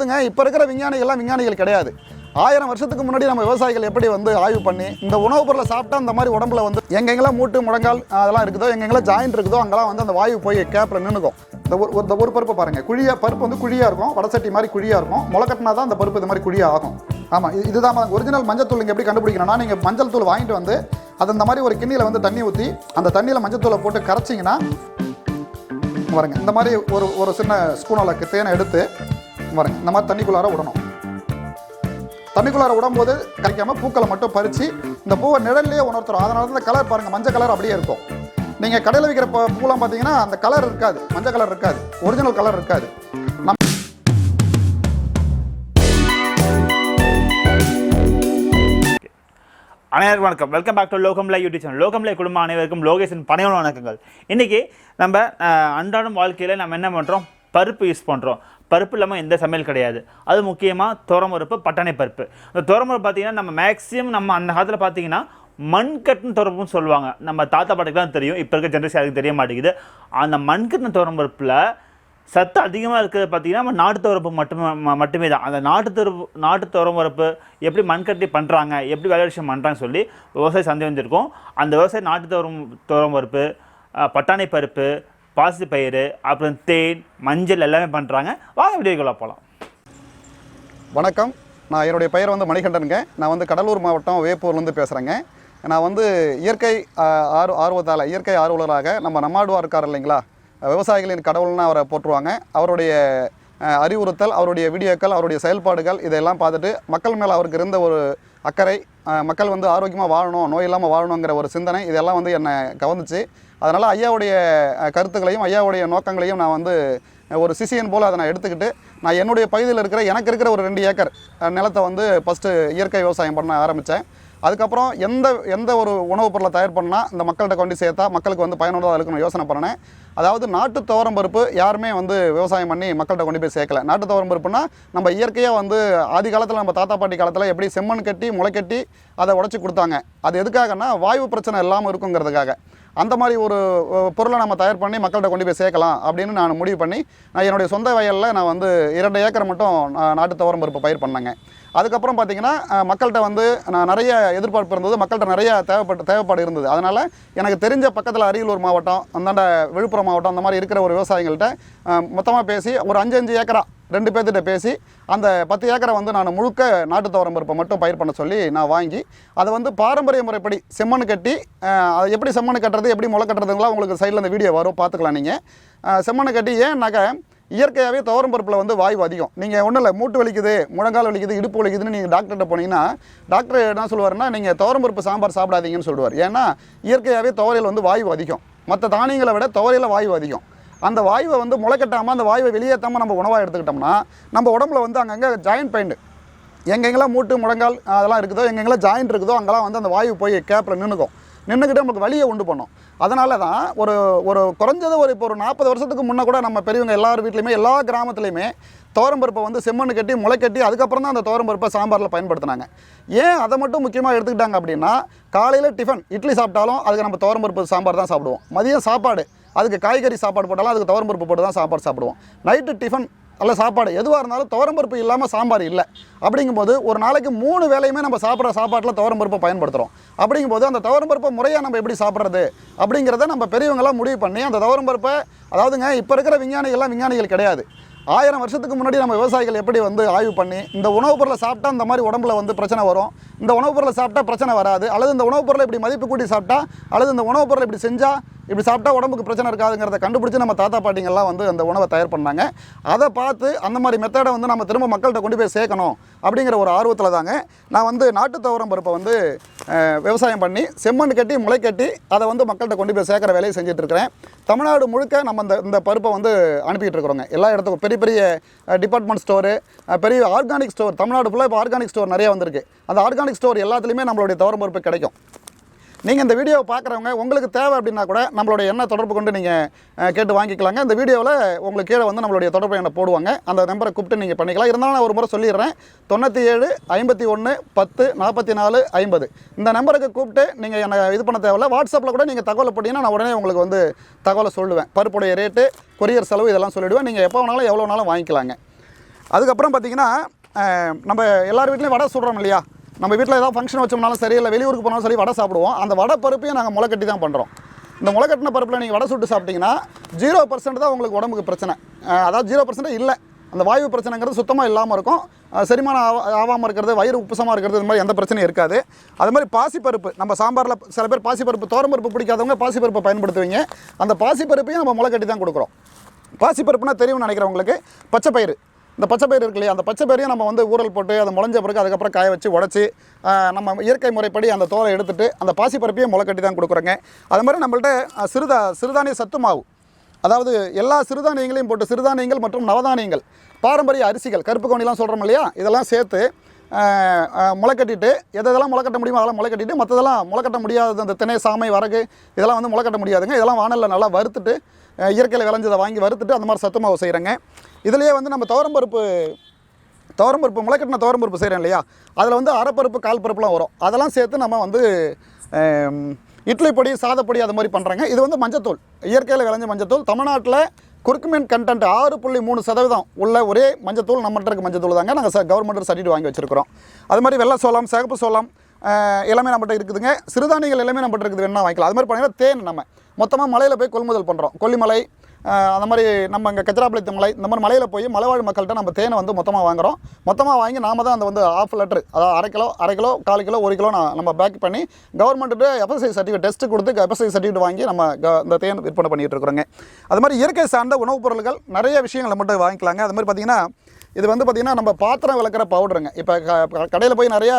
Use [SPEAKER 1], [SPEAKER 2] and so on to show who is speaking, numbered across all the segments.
[SPEAKER 1] இப்போ இருக்கிற விஞ்ஞானிகள்லாம் விஞ்ஞானிகள் கிடையாது. 1000 வருஷத்துக்கு முன்னாடி நம்ம விவசாயிகள் எப்படி ஆய்வு பண்ணி இந்த உணவுப் பொருளை சாப்பிட்டா அந்த மாதிரி உடம்புல எங்கெங்கெல்லாம் மூட்டு முழங்கால் அதெல்லாம் இருக்குதோ, எங்கெங்கெல்லாம் ஜாயிண்ட் இருக்குதோ அங்கெல்லாம் அந்த வாயு போய் கேப்பில் நின்றுக்கும். இந்த ஒரு பருப்பு பாருங்கள், பருப்பு குழியாக இருக்கும், வடசட்டி மாதிரி குழியாக இருக்கும். முளைக்கட்டினா தான் அந்த பருப்பு இந்த மாதிரி குழியாக ஆகும். ஆமாம், இதுதான் ஒரிஜினல் மஞ்சள் தூள். எப்படி கண்டுபிடிக்கணும்னா, நீங்கள் மஞ்சள் தூள் வாங்கிட்டு வந்து அது இந்த மாதிரி ஒரு கிண்ணியில் தண்ணி ஊற்றி அந்த தண்ணியில் மஞ்சள் தூளை போட்டு கரைச்சிங்கன்னா பாருங்க, இந்த மாதிரி ஒரு சின்ன ஸ்பூன் அளவுக்கு தேனை எடுத்து பாருங்க, இந்த மாதிரி தண்ணிக்குள்ளார விடணும். தண்ணிக்குள்ளார விடும்போது கரைக்காமல் பூக்களை மட்டும் பறித்து இந்த பூவை நிழல்லையே உணர்த்துறோம். அதனால தான் இந்த கலர் பாருங்கள், மஞ்சள் கலர் அப்படியே இருக்கும். நீங்கள் கடையில் விற்கிற பூலாம் பார்த்தீங்கன்னா அந்த கலர் இருக்காது, மஞ்சள் கலர் இருக்காது, ஒரிஜினல் கலர் இருக்காது.
[SPEAKER 2] அனைவருக்கும் வணக்கம். Welcome back to Logamlai YouTube channel. Logamlai குடும்பம் அனைவருக்கும் லோகேஷன் பணியான வணக்கங்கள். இன்றைக்கி நம்ம அன்றாடம் வாழ்க்கையில் நம்ம என்ன பண்ணுறோம், பருப்பு யூஸ் பண்ணுறோம். பருப்பு இல்லாமல் எந்த சமையல் கிடையாது. அது முக்கியமாக துவரம்பருப்பு, பட்டாணி பருப்பு. அந்த துவரம்பருப்பு பார்த்திங்கன்னா நம்ம மேக்ஸிமம் நம்ம அந்த காலத்தில் பார்த்திங்கன்னா மண்கட்டின துவரம்புன்னு சொல்லுவாங்க. நம்ம தாத்தா பாட்டுக்கு தெரியும், இப்போ இருக்க ஜென்ரேஷன் யாருக்கு தெரிய மாட்டேங்குது. அந்த மண்கட்டின துவரம்பருப்பில் சத்து அதிகமாக இருக்கிறது பார்த்திங்கன்னா நம்ம நாட்டு துவரம்பு மட்டுமே தான். அந்த நாட்டு துவரம்பருப்பு எப்படி மண்கட்டி பண்ணுறாங்க, எப்படி வேலை விஷயம் பண்ணுறாங்கன்னு சொல்லி விவசாய சந்தை வந்திருக்கோம். அந்த விவசாய நாட்டு துவரம்பருப்பு, பட்டாணி பருப்பு, பாசி பயிறு, அப்புறம் தேன், மஞ்சள் எல்லாமே பண்ணுறாங்க. வாங்க வீடியோக்குள்ள போகலாம்.
[SPEAKER 1] வணக்கம், நான் என்னுடைய பெயர் மணிகண்டனுங்க. நான் கடலூர் மாவட்டம் வேப்பூர்லேருந்து பேசுகிறேங்க. நான் இயற்கை ஆர்வத்தால், இயற்கை ஆர்வலராக நம்ம நம்மாடுவார் இருக்கார் இல்லைங்களா, விவசாயிகளின் கடவுள்னு அவரை போற்றுவாங்க. அவருடைய அறிவுறுத்தல், அவருடைய வீடியோக்கள், அவருடைய செயல்பாடுகள் இதெல்லாம் பார்த்துட்டு மக்கள் மேலே அவருக்கு இருந்த ஒரு அக்கறை, மக்கள் ஆரோக்கியமாக வாழணும், நோய் இல்லாமல் வாழணுங்கிற ஒரு சிந்தனை, இதெல்லாம் என்னை கவர்ந்துச்சு. அதனால் ஐயாவுடைய கருத்துக்களையும் ஐயாவுடைய நோக்கங்களையும் நான் ஒரு சிசியன் போல் அதை நான் எடுத்துக்கிட்டு, நான் என்னுடைய பகுதியில் எனக்கு இருக்கிற ஒரு 2 ஏக்கர் நிலத்தை ஃபஸ்ட்டு இயற்கை விவசாயம் பண்ண ஆரம்பித்தேன். அதுக்கப்புறம் எந்த ஒரு உணவுப் பொருளை தயார் பண்ணால் இந்த மக்கள்கிட்ட கொண்டு சேர்த்தா மக்களுக்கு பயனுள்ளதாக இருக்குன்னு யோசனை பண்ணினேன். அதாவது நாட்டு துவரம்பருப்பு யாருமே விவசாயம் பண்ணி மக்கள்கிட்ட கொண்டு போய் சேர்க்கல. நாட்டு துவரம்பருப்புனா நம்ம இயற்கையாக ஆதி காலத்தில் நம்ம தாத்தா பாட்டி காலத்தில் எப்படி செம்மண் கட்டி முளைக்கட்டி அதை உடச்சி கொடுத்தாங்க. அது எதுக்காகனா வாயு பிரச்சனை இல்லாமல் இருக்குங்கிறதுக்காக. அந்த மாதிரி ஒரு பொருளை நம்ம தயார் பண்ணி மக்கள்கிட்ட கொண்டு போய் சேர்க்கலாம் அப்படின்னு நான் முடிவு பண்ணி, நான் என்னுடைய சொந்த வயலில் நான் 2 ஏக்கர் மட்டும் நாட்டு துவரம்பருப்பு பயிர் பண்ணேங்க. அதுக்கப்புறம் பார்த்திங்கன்னா மக்கள்கிட்ட நான் நிறைய எதிர்பார்ப்பு இருந்தது, மக்கள்கிட்ட நிறைய தேவைப்பாடு இருந்தது. அதனால் எனக்கு தெரிஞ்ச பக்கத்தில் அரியலூர் மாவட்டம், அந்தாண்ட விழுப்புரம் மாவட்டம், அந்த மாதிரி இருக்கிற ஒரு விவசாயிகள்கிட்ட மொத்தமாக பேசி ஒரு 5 ஏக்கரா 2 பேர்த்திட்ட பேசி அந்த 10 ஏக்கரை நான் முழுக்க நாட்டு துவரம்பருப்பை மட்டும் பயிர் பண்ண சொல்லி நான் வாங்கி அதை பாரம்பரிய முறைப்படி செம்மண் கட்டி, அதை எப்படி செம்மண் கட்டுறது, எப்படி முளை கட்டுறதுங்களா உங்களுக்கு சைடில் அந்த வீடியோ வரும், பார்த்துக்கலாம் நீங்கள். செம்மண் கட்டி ஏன்னாக்க இயற்கையாகவே துவரம்பருப்பில் வாயு அதிகம். நீங்கள் ஒன்றும் இல்லை, மூட்டு வலிக்குது, முழங்கால் வலிக்குது, இடுப்பு வலிக்குதுன்னு நீங்கள் டாக்டர்கிட்ட போனீங்கன்னா டாக்டர் என்ன சொல்லுவாருன்னா, நீங்கள் துவரம்பருப்பு சாம்பார் சாப்பிடாதீங்கன்னு சொல்லுவார். ஏன்னா இயற்கையாகவே துவரையில் வாயு அதிகம், மற்ற தானியங்களை விட துவரையில் வாயு அதிகம். அந்த வாயுவை முளைக்கட்டாமல் அந்த வாயுவை வெளியேற்றாமல் நம்ம உணவாக எடுத்துக்கிட்டோம்னா நம்ம உடம்புல அங்கங்கே ஜாயிண்ட் பெயின், எங்கெங்கெல்லாம் மூட்டு முழங்கால் அதெல்லாம் இருக்குதோ, எங்கெங்கெல்லாம் ஜாயிண்ட் இருக்குதோ அங்கெல்லாம் அந்த வாயு போய் கேப்பில் நின்றுக்கிட்டு நமக்கு வலியை உண்டு பண்ணும். அதனால தான் ஒரு குறைஞ்சது இப்போ ஒரு 40 வருஷத்துக்கு முன்னே கூட நம்ம பெரியவங்க எல்லார் வீட்லையுமே, எல்லா கிராமத்துலையுமே துவரம்பருப்பை செம்மண் கட்டி முளைக்கட்டி அதுக்கப்புறம் தான் அந்த துவரம்பருப்பை சாம்பாரில் பயன்படுத்தினாங்க. ஏன் அதை மட்டும் முக்கியமாக எடுத்துக்கிட்டாங்க அப்படின்னா, காலையில் டிஃபன் இட்லி சாப்பிட்டாலும் அதுக்கு நம்ம துவரம்பருப்பு சாம்பார் தான் சாப்பிடுவோம். மதியம் சாப்பாடு அதுக்கு காய்கறி சாப்பாடு போட்டாலும் அதுக்கு துவரம்பருப்பு போட்டு தான் சாப்பாடு சாப்பிடுவோம். நைட்டு டிஃபன் அல்ல சாப்பாடு எதுவாக இருந்தாலும் துவரம்பருப்பு இல்லாமல் சாம்பார் இல்லை. அப்படிங்கும்போது ஒரு நாளைக்கு 3 வேளையுமே நம்ம சாப்பிட்ற சாப்பாட்டில் துவரம்பருப்பை பயன்படுத்துகிறோம். அப்படிங்கும்போது அந்த துவரம்பருப்பை முறையாக நம்ம எப்படி சாப்பிட்றது அப்படிங்கிறத நம்ம பெரியவங்களாம் முடிவு பண்ணி அந்த துவரம்பருப்பை, அதாவதுங்க இப்போ இருக்கிற விஞ்ஞானிகள்லாம் விஞ்ஞானிகள் கிடையாது. 1000 வருஷத்துக்கு முன்னாடி நம்ம விவசாயிகள் எப்படி ஆய்வு பண்ணி இந்த உணவுப் பொருளை சாப்பிட்டா இந்த மாதிரி உடம்புல பிரச்சனை வரும், இந்த உணவுப் பொருளை சாப்பிட்டா பிரச்சனை வராது, அல்லது இந்த உணவுப் பொருளை இப்படி மதிப்பு கூட்டி சாப்பிட்டா, அல்லது இந்த உணவுப் பொருளை இப்படி செஞ்சால் இப்படி சாப்பிட்டா உடம்புக்கு பிரச்சனை இருக்காதுங்கிறத கண்டுபிடிச்சி நம்ம தாத்தா பாட்டிங்கள்லாம் அந்த உணவை தயார் பண்ணாங்க. அதை பார்த்து அந்த மாதிரி மெத்தடை நம்ம திரும்ப மக்கள்கிட்ட கொண்டு போய் சேர்க்கணும் அப்படிங்கிற ஒரு ஆர்வத்தில் தாங்க நான் நாட்டு துவரம்பருப்பை விவசாயம் பண்ணி செம்மண் கட்டி முளை கட்டி அதை மக்கள்கிட்ட கொண்டு போய் சேர்க்குற வேலையை செஞ்சிட்ருக்கிறேன். தமிழ்நாடு முழுக்க நம்ம இந்த பருப்பை அனுப்பிட்டு இருக்கிறோங்க. எல்லா இடத்துக்கும் பெரிய பெரிய டிபார்ட்மெண்ட் ஸ்டோரு, பெரிய ஆர்கானிக் ஸ்டோர், தமிழ்நாடு ஃபுல்லாக இப்போ ஆர்கானிக் ஸ்டோர் நிறையா வந்திருக்கு. அந்த ஆர்கானிக் ஸ்டோர் எல்லாத்துலேயுமே நம்மளுடைய துவரம்பருப்பு கிடைக்கும். நீங்கள் இந்த வீடியோவை பார்க்குறவங்க உங்களுக்கு தேவை அப்படின்னா கூட நம்மளுடைய எண்ணெய் தொடர்பு கொண்டு நீங்கள் கேட்டு வாங்கிக்கலாங்க. இந்த வீடியோவில் உங்களுக்கு கீழே நம்மளுடைய தொடர்பு எண்ணை போடுவாங்க, அந்த நம்பரை கூப்பிட்டு நீங்கள் பண்ணிக்கலாம். இருந்தாலும் நான் ஒரு முறை சொல்லிடுறேன், 97 51 10 44 50 இந்த நம்பருக்கு கூப்பிட்டு நீங்கள் என்னை இது பண்ண தேவையில்ல. வாட்ஸ்அப்பில் கூட நீங்கள் தகவலை போட்டிங்கன்னா நான் உடனே உங்களுக்கு தகவலை சொல்லுவேன். பருப்புடைய ரேட்டு, கொரியர் செலவு இதெல்லாம் சொல்லிவிடுவேன். நீங்கள் எப்போ வேணாலும் எவ்வளோ வேணாலும் வாங்கிக்கலாங்க. அதுக்கப்புறம் பார்த்திங்கன்னா நம்ம எல்லார் வீட்லேயும் வடை சுடுறோம் இல்லையா, நம்ம வீட்டில் ஏதாவது ஃபங்க்ஷன் வச்சோம்னாலும் சரி, இல்லை வெளியூருக்கு போனாலும் சரி வடை சாப்பிடுவோம். அந்த வடை பருப்பையும் நாங்கள் முளைக்கட்டி தான் பண்ணுறோம். இந்த முளைக்கட்டின பருப்பில் நீங்கள் வடை சுட்டு சாப்பிட்டிங்கன்னா 0% தான் உங்களுக்கு உடம்புக்கு பிரச்சனை. அதாவது 0% இல்லை, அந்த வாயு பிரச்சனைங்கிறது சுத்தமாக இல்லாமல் இருக்கும். செரிமானம் ஆகாமல் இருக்கிறது, வயிறு உப்புசமாக இருக்கிறது, இந்த மாதிரி எந்த பிரச்சனையும் இருக்காது. அது மாதிரி பாசிப்பருப்பு, நம்ம சாம்பாரில் சில பேர் பாசிப்பருப்பு தோரம்பருப்பு பிடிக்காதவங்க பாசிப்பருப்பை பயன்படுத்துவீங்க. அந்த பாசிப்பருப்பையும் நம்ம முளைக்கட்டி தான் கொடுக்குறோம். பாசிப்பருப்புனா தெரியும்னு நினைக்கிறவங்களுக்கு பச்சைப்பயிறு, இந்த பச்சைப்பயிறு இருக்கு இல்லையா, அந்த பச்சைப்பயிரையும் நம்ம வந்து ஊறல் போட்டு அதை முளைஞ்ச பிறகு அதுக்கப்புறம் காய வச்சு உடச்சி நம்ம இயற்கை முறைப்படி அந்த தோலை எடுத்துகிட்டு அந்த பாசிப்பருப்பையும் முளைக்கட்டி தான் கொடுக்குறோங்க. அது மாதிரி நம்மள்ட்ட சிறுதானிய சத்து மாவு, அதாவது எல்லா சிறுதானியங்களையும் போட்டு சிறுதானியங்கள் மற்றும் நவதானியங்கள், பாரம்பரிய அரிசிகள், கருப்பு கவுனிலாம் சொல்கிறோம் இல்லையா, இதெல்லாம் சேர்த்து முளைக்கட்டிட்டு எதெல்லாம் முளைக்கட்ட முடியுமோ அதெல்லாம் முளைக்கட்டிட்டு, மற்றதெல்லாம் முளைக்கட்ட முடியாதது அந்த திணை, சாமை, வரகு இதெல்லாம் வந்து முளைக்கட்ட முடியாதுங்க. இதெல்லாம் வானலில் நல்லா வறுத்துட்டு இயற்கையில் விளைஞ்சதை வாங்கி வறுத்துட்டு அந்த மாதிரி சத்து மாவு செய்கிறேங்க. இதுலேயே வந்து நம்ம துவரம்பருப்பு முளைக்கட்டின துவரம்பருப்பு செய்கிறேன் இல்லையா, அதில் வந்து அரைப்பருப்பு கால் பருப்புலாம் வரும். அதெல்லாம் சேர்த்து நம்ம வந்து இட்லி பொடி, சாதப்பொடி அது மாதிரி பண்ணுறாங்க. இது வந்து மஞ்சத்தூள், இயற்கையில் விளைஞ்ச மஞ்சத்தூள். தமிழ்நாட்டில் குர்குமின் கண்டென்ட் 6.3% உள்ள ஒரே மஞ்சத்தூள் நம்மகிட்ட இருக்க மஞ்சத்தூள் தாங்க. நாங்கள் கவர்மெண்ட் சர்டிஃபிகேட் வாங்கி வச்சுருக்கிறோம். அது மாதிரி வெள்ளை சோளம், சிகப்பு சோளம் எல்லாமே நம்மகிட்ட இருக்குதுங்க. சிறுதானியங்கள் எல்லாமே நம்மகிட்ட இருக்குது, வேணா வாங்கிக்கலாம். அது மாதிரி பார்த்தீங்கன்னா தேன் நம்ம மொத்தமாக மலையில் போய் கொள்முதல் பண்ணுறோம். கொல்லிமலை, அந்த மாதிரி நம்ம இங்கே கஜராபாளையத்து மலை, இந்த மாதிரி மலையில் போய் மலைவாழ் மக்கள்கிட்ட நம்ம தேனை வந்து மொத்தமாக வாங்குகிறோம். மொத்தமாக வாங்கி நாம தான் அந்த வந்து 1/2 லிட்டர், அதாவது அரை கிலோ, 1/4 கிலோ, 1 கிலோ நம்ம பேக் பண்ணி கவர்மெண்ட்டு FSI சர்டிஃபிகேட் டெஸ்ட்டு கொடுத்து FSI சர்டிஃபிகேட் வாங்கி நம்ம இந்த தேன் விற்பனை பண்ணிகிட்டு இருக்கிறோங்க. அது மாதிரி இயற்கை சார்ந்த உணவுப் பொருட்கள் நிறைய விஷயங்கள் மட்டும் வாங்கிக்கலாங்க. அது மாதிரி பார்த்திங்கன்னா இது வந்து பார்த்திங்கன்னா நம்ம பாத்திரம் விளக்குற பவுடருங்க. இப்போ கடையில் போய் நிறையா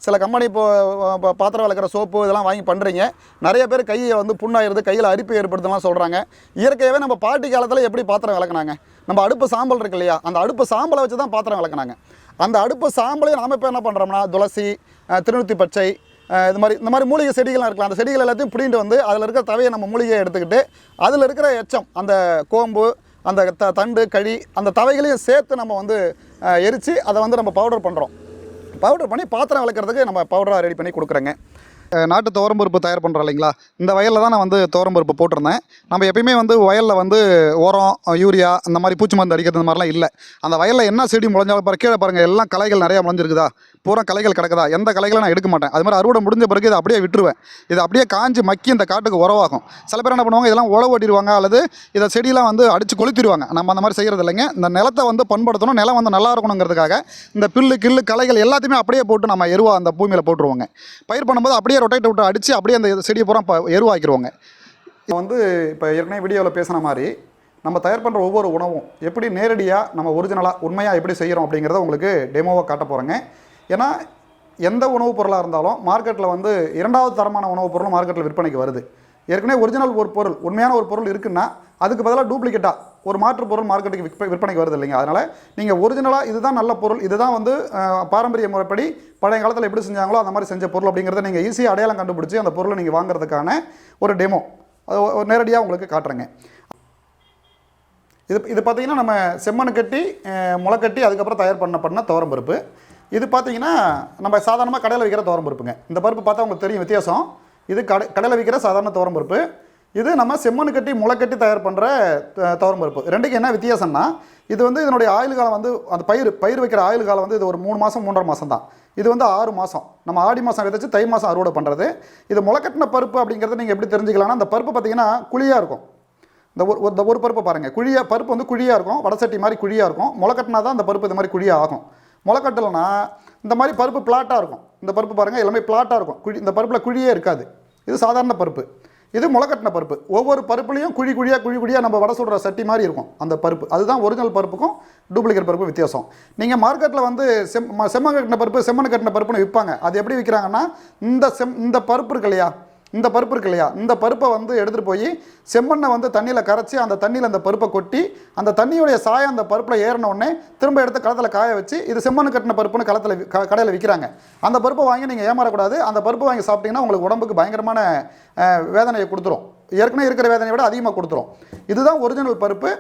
[SPEAKER 1] சில கம்பெனி இப்போ பாத்திரம் விளக்குற சோப்பு இதெல்லாம் வாங்கி பண்ணுறீங்க. நிறைய பேர் கையை வந்து புண்ணாயிருது, கையில் அரிப்பு ஏற்படுத்தலாம் சொல்கிறாங்க. இயற்கையாகவே நம்ம பாட்டி காலத்தில் எப்படி பாத்திரம் விளக்குனாங்க, நம்ம அடுப்பு சாம்பல் இருக்கு இல்லையா, அந்த அடுப்பு சாம்பலை வச்சு தான் பாத்திரம் விளக்குனாங்க. அந்த அடுப்பு சாம்பலையும் நாம் இப்போ என்ன பண்ணுறோம்னா துளசி, திருநூத்தி பச்சை, இந்த மாதிரி மூலிகை செடிகள்லாம் இருக்கலாம். அந்த செடிகள் எல்லாத்தையும் பிடிண்டு வந்து அதில் இருக்கிற தவையை நம்ம மூலிகையை எடுத்துக்கிட்டு அதில் இருக்கிற எச்சம், அந்த கோம்பு, அந்த தண்டு, கழி, அந்த தவைகளையும் சேர்த்து நம்ம வந்து எரித்து அதை வந்து நம்ம பவுடர் பண்ணுறோம். பவுடர் பண்ணி பாத்திரம் விளக்குறதுக்கு நம்ம பவுடராக ரெடி பண்ணி கொடுக்குறேங்க. நாட்டு துவரம்பருப்பு தயார் பண்ணுறோம் இல்லைங்களா, இந்த வயலில் தான் நான் வந்து துவரம்பருப்பு போட்டிருந்தேன். நம்ம எப்பயுமே வந்து வயலில் வந்து உரம், யூரியா, அந்த மாதிரி பூச்சி மருந்து அடிக்கிறது இந்த மாதிரிலாம் இல்லை. அந்த வயலில் என்ன செடி முளைஞ்சாலும் கீழே பாருங்கள், எல்லாம் களைகள் நிறையா முளைஞ்சிருக்குதா, பூரா களைகள் கிடக்குதா, எந்த களைகளை நான் எடுக்க மாட்டேன். அது மாதிரி அறுவடை முடிஞ்ச பிறகு இதை அப்படியே விட்டுருவேன். இது அப்படியே காஞ்சி மக்கி இந்த காட்டுக்கு உரவாகும். சில பேர் என்ன பண்ணுவாங்க, இதெல்லாம் உழவு ஓட்டிடுவாங்க அல்லது இதை செடியெல்லாம் வந்து அடித்து கொளுத்திடுவாங்க. நம்ம அந்த மாதிரி செய்கிறது இல்லைங்க. இந்த நிலத்தை வந்து பண்படுத்தணும், நிலம் வந்து நல்லா இருக்கணுங்கிறதுக்காக இந்த கில்லு களைகள் எல்லாத்தையுமே அப்படியே போட்டு நம்ம எருவா அந்த பூமியில் போட்டுருவோங்க. பயிர் பண்ணும்போது அப்படியே ரொட்டேட் விட்டு அடித்து அப்படியே அந்த செடியை பூரா எருவாக்கிடுவாங்க. வந்து இப்போ ஏற்கனவே வீடியோவில் பேசின மாதிரி நம்ம தயார் பண்ணுற ஒவ்வொரு உணவும் எப்படி நேரடியாக நம்ம ஒரிஜினலாக உண்மையாக எப்படி செய்கிறோம் அப்படிங்கிறத உங்களுக்கு டெமோவாக காட்ட போகிறேங்க. ஏன்னா எந்த உணவுப் பொருளாக இருந்தாலும் மார்க்கெட்டில் வந்து 2வது தரமான உணவுப் பொருளும் மார்க்கெட்டில் விற்பனைக்கு வருது. ஏற்கனவே ஒரிஜினல் ஒரு பொருள், உண்மையான ஒரு பொருள் இருக்குன்னா அதுக்கு பதிலாக டூப்ளிகேட்டாக ஒரு மாற்று பொருள் மார்க்கெட்டுக்கு விற்பனைக்கு வருது இல்லைங்க. அதனால் நீங்கள் ஒரிஜினலாக இதுதான் நல்ல பொருள், இதுதான் வந்து பாரம்பரிய முறைப்படி பழைய காலத்தில் எப்படி செஞ்சாங்களோ அந்த மாதிரி செஞ்ச பொருள் அப்படிங்கிறத நீங்கள் ஈஸியாக அடையாளம் கண்டுபிடிச்சி அந்த பொருளை நீங்கள் வாங்குறதுக்கான ஒரு டெமோ அது நேரடியாக உங்களுக்கு காட்டுறேங்க. இது பார்த்திங்கன்னா நம்ம செம்மண் கட்டி முளைக்கட்டி அதுக்கப்புறம் தயார் பண்ண துவரம்பருப்பு. இது பார்த்திங்கன்னா நம்ம சாதாரணமாக கடையில் விற்கிற துவரம்பருப்புங்க. இந்த பருப்பு பார்த்தா உங்களுக்கு தெரியும் வித்தியாசம். இது கடையில் விற்கிற சாதாரண துவரம்பருப்பு, இது நம்ம செம்மண் கட்டி முளைக்கட்டி தயார் பண்ணுற துவரம்பருப்பு. ரெண்டுக்கு என்ன வித்தியாசம்னா, இது வந்து இதனுடைய ஆயுள் காலம் வந்து அந்த பயிர் வைக்கிற ஆயுள் காலம் வந்து இது ஒரு 3 மாதம் 3.5 மாதம் தான். இது வந்து 6 மாதம். நம்ம ஆடி மாதம் விதைச்சு தை மாதம் அறுவடை பண்ணுறது. இது முளைக்கட்டின பருப்பு அப்படிங்கிறது நீங்கள் எப்படி தெரிஞ்சுக்கலாம்னா, அந்த பருப்பு பார்த்திங்கன்னா குழியாக இருக்கும். இந்த ஒரு பருப்பு பாருங்கள், பருப்பு வந்து குழியாக இருக்கும், வடசட்டி மாதிரி குழியாக இருக்கும். முளைக்கட்டினா தான் அந்த பருப்பு இந்த மாதிரி குழியாக ஆகும். முளைக்கட்டலைன்னா இந்த மாதிரி பருப்பு பிளாட்டாக இருக்கும். இந்த பருப்பு பாருங்கள் எல்லாமே பிளாட்டாக இருக்கும். இந்த பருப்பில் குழியே இருக்காது. இது சாதாரண பருப்பு, இது முளைக்கட்டின பருப்பு. ஒவ்வொரு பருப்புலையும் குழியாக நம்ம வடை சுடுற சட்டி மாதிரி இருக்கும் அந்த பருப்பு. அதுதான் ஒரிஜினல் பருப்புக்கும் டூப்ளிகேட் பருப்பு வித்தியாசம். நீங்கள் மார்க்கெட்டில் வந்து செம்மண் கட்டின பருப்புன்னு விற்பாங்க. அது எப்படி விற்கிறாங்கன்னா, இந்த பருப்பு இருக்கு இல்லையா, இந்த பருப்பை வந்து எடுத்துகிட்டு போய் செம்மண்ணை வந்து தண்ணியில் கரைச்சி அந்த தண்ணியில் அந்த பருப்பை கொட்டி அந்த தண்ணியுடைய சாயம் அந்த பருப்பில் ஏறின உடனே திரும்ப எடுத்து களத்தில் காய வச்சு இது செம்மண் கட்டின பருப்புன்னு கடையில் விற்கிறாங்க. அந்த பருப்பை வாங்கி நீங்கள் ஏமாறக்கூடாது. அந்த பருப்பு வாங்கி சாப்பிட்டீங்கன்னா உங்களுக்கு உடம்புக்கு பயங்கரமான வேதனையை கொடுத்துரும். ஏற்கனவே இருக்கிற வேதனையை விட அதிகமாக கொடுத்துரும். இதுதான் ஒரிஜினல் பருப்பு.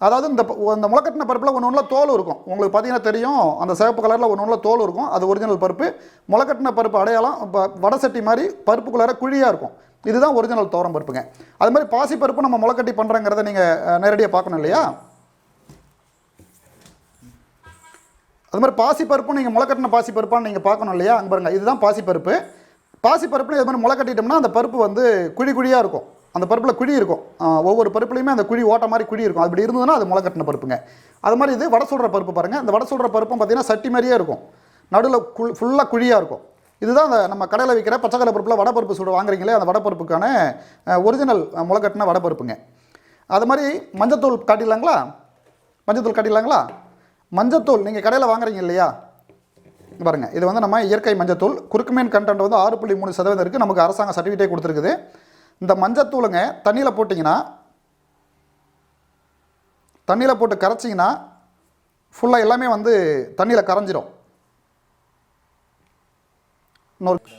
[SPEAKER 1] அதாவது இந்த முளைக்கட்டின பருப்பில் ஒன்று தோல் இருக்கும். உங்களுக்கு பார்த்தீங்கன்னா தெரியும், அந்த சிவப்பு கலரில் ஒன்று தோல் இருக்கும். அது ஒரிஜினல் பருப்பு. முளைக்கட்டின பருப்பு அடையாளம் வடசட்டி மாதிரி பருப்புக்குள்ளார குழியாக இருக்கும். இதுதான் ஒரிஜினல் துவரம் பருப்புங்க. அது மாதிரி பாசி பருப்பு நம்ம முளைக்கட்டி பண்ணுறங்கிறத நீங்கள் நேரடியாக பார்க்கணும் இல்லையா. அது மாதிரி பாசிப்பருப்பும் நீங்கள் முளைக்கட்டின பாசிப்பருப்பான்னு நீங்கள் பார்க்கணும் இல்லையா? அங்கே பாருங்கள், இதுதான் பாசிப்பருப்பு. பாசிப்பருப்புன்னு இது மாதிரி முளைக்கட்டிட்டோம்னா அந்த பருப்பு வந்து குழி குழியாக இருக்கும். அந்த பருப்பில் குழி இருக்கும். ஒவ்வொரு பருப்புலையுமே அந்த குழி ஓட்ட மாதிரி குழி இருக்கும். அப்படி இருந்ததுன்னா அது முளைக்கட்டின பருப்புங்க. அது மாதிரி இது வடை சுடுற பருப்பு பாருங்கள். இந்த வடை சுடுற பருப்பும் பார்த்தீங்கன்னா சட்டி மாதிரியே இருக்கும். நடுவில் ஃபுல்லாக குழியாக இருக்கும். இதுதான் அந்த நம்ம கடையில் விற்கிற பச்சைக்கடலை பருப்பில் வடப்பருப்பு சுட வாங்குறீங்களே, அந்த வடப்பருப்புக்கான ஒரிஜினல் முளைக்கட்டின வடப்பருப்புங்க. அது மாதிரி மஞ்சத்தூள் காட்டிடலாங்களா? மஞ்சத்தூள் நீங்கள் கடையில் வாங்குறீங்க இல்லையா? பாருங்கள், இது வந்து நம்ம இயற்கை மஞ்சத்தூள். குறுக்குமீன் கண்டென்ட் வந்து 6.3% இருக்குது. நமக்கு அரசாங்க சர்டிஃபிகேட் கொடுத்துருக்குது. இந்த மஞ்சத்தூளுங்க தண்ணியில் போட்டிங்கன்னா, தண்ணியில் போட்டு கரைச்சிங்கன்னா ஃபுல்லாக எல்லாமே வந்து தண்ணியில் கரைஞ்சிரும்.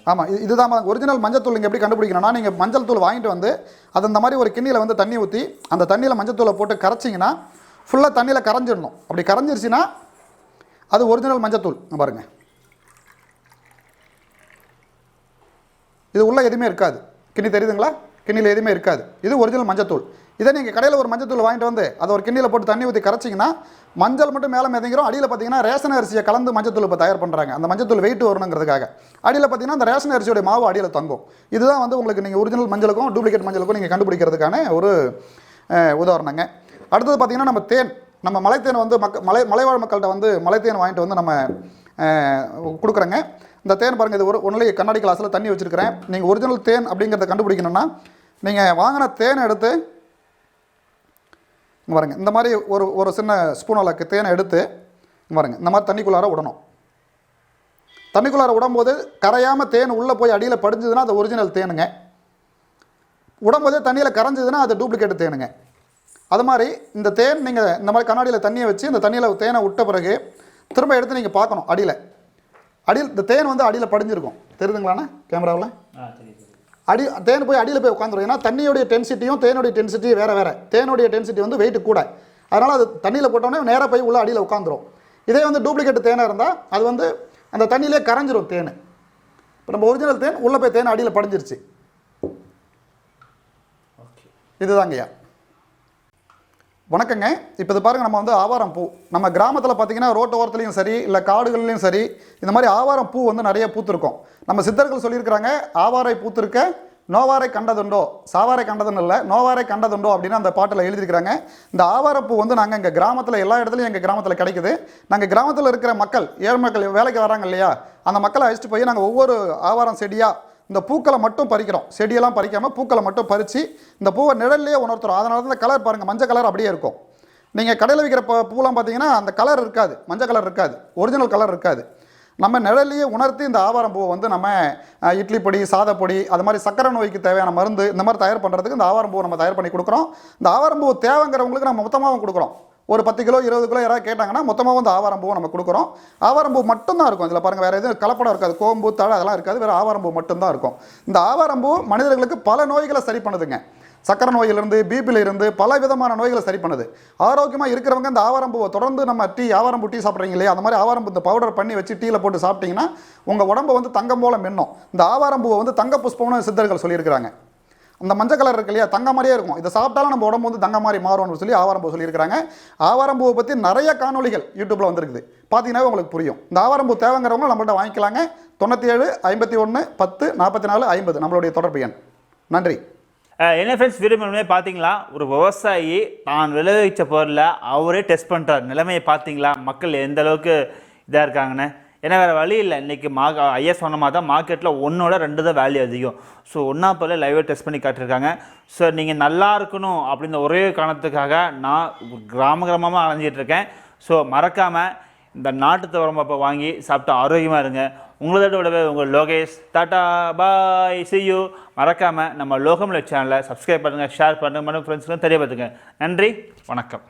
[SPEAKER 1] ஆமாம், இதுதான் ஒரிஜினல் மஞ்சத்தூள். நீங்கள் எப்படி கண்டுபிடிக்கணும்னா, நீங்கள் மஞ்சள் தூள் வாங்கிட்டு வந்து அது இந்த மாதிரி ஒரு கிண்ணியில் வந்து தண்ணி ஊற்றி அந்த தண்ணியில் மஞ்சத்தூளை போட்டு கரைச்சிங்கன்னா ஃபுல்லாக தண்ணியில் கரைஞ்சிடணும். அப்படி கரைஞ்சிருச்சுன்னா அது ஒரிஜினல் மஞ்சத்தூள். பாருங்கள், இது உள்ளே எதுவுமே இருக்காது. கிண்ணி தெரியுதுங்களா? கிண்ணியில் எதுவுமே இருக்காது. இது ஒரிஜினல் மஞ்சத்தூள். இதே நீங்கள் கடையில் ஒரு மஞ்சத்தூள் வாங்கிட்டு வந்து அதை ஒரு கிண்ணியில் போட்டு தண்ணி ஊற்றி கரைச்சிங்கன்னா மஞ்சள் மட்டும் மேலே மிதங்கிறோம். அடியில் பார்த்தீங்கன்னா ரேஷன் அரிசியை கலந்து மஞ்சத்தூள் இப்போ தயார் பண்ணுறாங்க. அந்த மஞ்சத்தூள் வெயிட் வரணுங்கிறதுக்காக. அடியில் பார்த்தீங்கன்னா அந்த ரேஷன் அரிசியோட மாவு அடியில் தங்கும். இதுதான் வந்து உங்களுக்கு நீங்கள் ஒரிஜினல் மஞ்சளுக்கும் டூப்ளிகேட் மஞ்சளுக்கும் நீங்கள் கண்டுபிடிக்கிறதுக்கான ஒரு உதாரணங்க. அடுத்தது பார்த்தீங்கன்னா நம்ம தேன், நம்ம மலைத்தேன் வந்து மலைவாழ் மக்கள்கிட்ட வந்து மலைத்தேன் வாங்கிட்டு வந்து நம்ம கொடுக்குறோங்க. இந்த தேன் பாருங்கள், இது ஒன்றிலே கண்ணாடி கிளாஸில் தண்ணி வச்சுருக்கிறேன். நீங்கள் ஒரிஜினல் தேன் அப்படிங்கிறத கண்டுபிடிக்கணும்னா நீங்கள் வாங்கின தேனை எடுத்து பாருங்க, இந்த மாதிரி ஒரு சின்ன ஸ்பூன் அளவுக்கு தேனை எடுத்து பாருங்க, இந்த மாதிரி தண்ணிக்குள்ளார விடணும். தண்ணிக்குள்ளார விடும்போது கரையாமல் தேன் உள்ளே போய் அடியில் படிஞ்சதுன்னா அது ஒரிஜினல் தேனுங்க. விடும்போதே தண்ணியில் கரைஞ்சதுன்னா அது டூப்ளிகேட் தேனுங்க. அது மாதிரி இந்த தேன் நீங்கள் இந்த மாதிரி கண்ணாடியில் தண்ணியை வச்சு இந்த தண்ணியில் தேனை விட்ட பிறகு திரும்ப எடுத்து நீங்கள் பார்க்கணும். அடியில் இந்த தேன் வந்து அடியில் படிஞ்சிருக்கும். தெரியுதுங்களாண்ணா கேமராவில்? தேன் போய் அடியில் போய் உட்காந்துரும். ஏன்னா தண்ணியோடைய டென்சிட்டியும் தேனுடைய டென்சிட்டியும் வேறு. தேனுடைய டென்சிட்டி வந்து வெயிட் கூட. அதனால் அது தண்ணியில் போட்டோன்னே நேராக போய் உள்ள அடியில் உட்காந்துரும். இதே வந்து டூப்ளிகேட் தேனாக இருந்தால் அது வந்து அந்த தண்ணியிலே கரைஞ்சிரும் தேன். இப்போ நம்ம ஒரிஜினல் தேன் உள்ளே போய் தேன் அடியில் படிஞ்சிருச்சு. இதுதாங்கய்யா. வணக்கங்க. இப்போ இது பாருங்கள், நம்ம வந்து ஆவாரம் பூ நம்ம கிராமத்தில் பார்த்தீங்கன்னா ரோட்டு ஓரத்துலையும் சரி இல்லை காடுகள்லையும் சரி இந்த மாதிரி ஆவாரம் பூ வந்து நிறைய பூத்திருக்கும். நம்ம சித்தர்கள் சொல்லியிருக்கிறாங்க, ஆவாரை பூத்திருக்க நோவாரை கண்டதுண்டோ, சாவாரை கண்டதுன்னு இல்லை, நோவாரை கண்டதுண்டோ அப்படின்னு அந்த பாட்டில் எழுதியிருக்கிறாங்க. இந்த ஆவாரப்பூ வந்து நாங்கள் எங்கள் கிராமத்தில் எல்லா இடத்துலையும் எங்கள் கிராமத்தில் கிடைக்குது. நாங்கள் கிராமத்தில் இருக்கிற மக்கள், ஏழை மக்கள் வேலைக்கு வராங்க இல்லையா, அந்த மக்களை அழைச்சிட்டு போய் நாங்கள் ஒவ்வொரு ஆவாரம் செடியாக இந்த பூக்களை மட்டும் பறிக்கிறோம். செடியெல்லாம் பறிக்காமல் பூக்களை மட்டும் பறித்து இந்த பூவை நிழல்லையே உணர்த்துறோம். அதனால தான் இந்த கலர் பாருங்கள், மஞ்சள் கலர் அப்படியே இருக்கும். நீங்கள் கடையில் விற்கிற பூலாம் பார்த்தீங்கன்னா அந்த கலர் இருக்காது, மஞ்சள் கலர் இருக்காது, ஒரிஜினல் கலர் இருக்காது. நம்ம நிழலையே உணர்த்தி இந்த ஆவாரம் பூவை வந்து நம்ம இட்லி பொடி, சாதப்பொடி, அது மாதிரி சக்கரை நோய்க்கு தேவையான மருந்து இந்த மாதிரி தயார் பண்ணுறதுக்கு இந்த ஆவாரம் பூவை நம்ம தயார் பண்ணி கொடுக்குறோம். இந்த ஆவாரம் பூ தேவைங்கிறவங்களுக்கு நம்ம மொத்தமாகவும் கொடுக்குறோம். ஒரு 10 கிலோ 20 கிலோ யாராவது கேட்டாங்கன்னா மொத்தமாக வந்து ஆவாரம் பூவை நம்ம கொடுக்குறோம். ஆவாரம் பூ மட்டும்தான் இருக்கும். இதில் பாருங்கள், வேறு எதுவும் கலப்படம் இருக்காது, கோம்பு தழை அதெல்லாம் இருக்காது, வேறு ஆவாரம் பூ மட்டும்தான் இருக்கும். இந்த ஆவாரம் பூ மனிதர்களுக்கு பல நோய்களை சரி பண்ணுதுங்க. சக்கரை நோயிலிருந்து, பிபியிலிருந்து பல விதமான நோய்களை சரி பண்ணுது. ஆரோக்கியமாக இருக்கிறவங்க இந்த ஆவாரம் பூவை தொடர்ந்து நம்ம ஆவாரம் பூ டீ சாப்பிட்றீங்க இல்லையா, அந்த மாதிரி ஆவாரம் பூ இந்த பவுடர் பண்ணி வச்சு டீயில் போட்டு சாப்பிட்டீங்கன்னா உங்கள் உடம்பை வந்து தங்கம் போல மின்னும். இந்த ஆவாரம் பூவை வந்து தங்க புஷ்பம்னு சித்தர்கள் சொல்லியிருக்கிறாங்க. அந்த மஞ்சள் கலர் இருக்கு இல்லையா, தங்க மாதிரியே இருக்கும். இதை சாப்பிட்டாலும் நம்ம உடம்பு வந்து தங்க மாதிரி மாறும்னு சொல்லி ஆவாரம் பூ சொல்லியிருக்கிறாங்க. ஆவாரம் பூவை பற்றி நிறைய காணொலிகள் யூடியூப்பில் வந்துருக்குது, பார்த்தீங்கன்னா உங்களுக்கு புரியும். இந்த ஆவாரம் பூ தேவைங்கிறவங்க நம்மள்ட்ட வாங்கிக்கலாங்க. 97 51 10 44 50 நம்மளுடைய தொடர்பு எண். நன்றி.
[SPEAKER 2] என்ன ஃப்ரெண்ட்ஸ், விரும்புமே பார்த்தீங்களா, ஒரு விவசாயி தான் விளைவிச்ச பொருளை அவரே டெஸ்ட் பண்ணுறார். நிலைமையை பார்த்தீங்களா, மக்கள் எந்த அளவுக்கு இதாக இருக்காங்கன்னு. ஏன்னா வேறு வழி இல்லை. இன்றைக்கி ஐயா சொன்ன மாதிரி தான் மார்க்கெட்டில் 1ஓட 2 தான் வேல்யூ அதிகம். ஸோ ஒன்றா போல லைவாக டெஸ்ட் பண்ணி காட்டியிருக்காங்க. ஸோ நீங்கள் நல்லா இருக்கணும் அப்படின்ற ஒரே காரணத்துக்காக நான் கிராமமாக அலைஞ்சிட்ருக்கேன். ஸோ மறக்காமல் இந்த நாட்டு துவரம்பப்பை வாங்கி சாப்பிட்டு ஆரோக்கியமாக இருங்க. உங்களோட விடவே உங்கள் Lokesh. Tata bye, see you. மறக்காமல் நம்ம லோகம் லைஃப் சேனலை சப்ஸ்கிரைப் பண்ணுங்கள், ஷேர் பண்ணுங்கள், ஃப்ரெண்ட்ஸுக்கும் தெரியப்படுத்துங்க. நன்றி, வணக்கம்.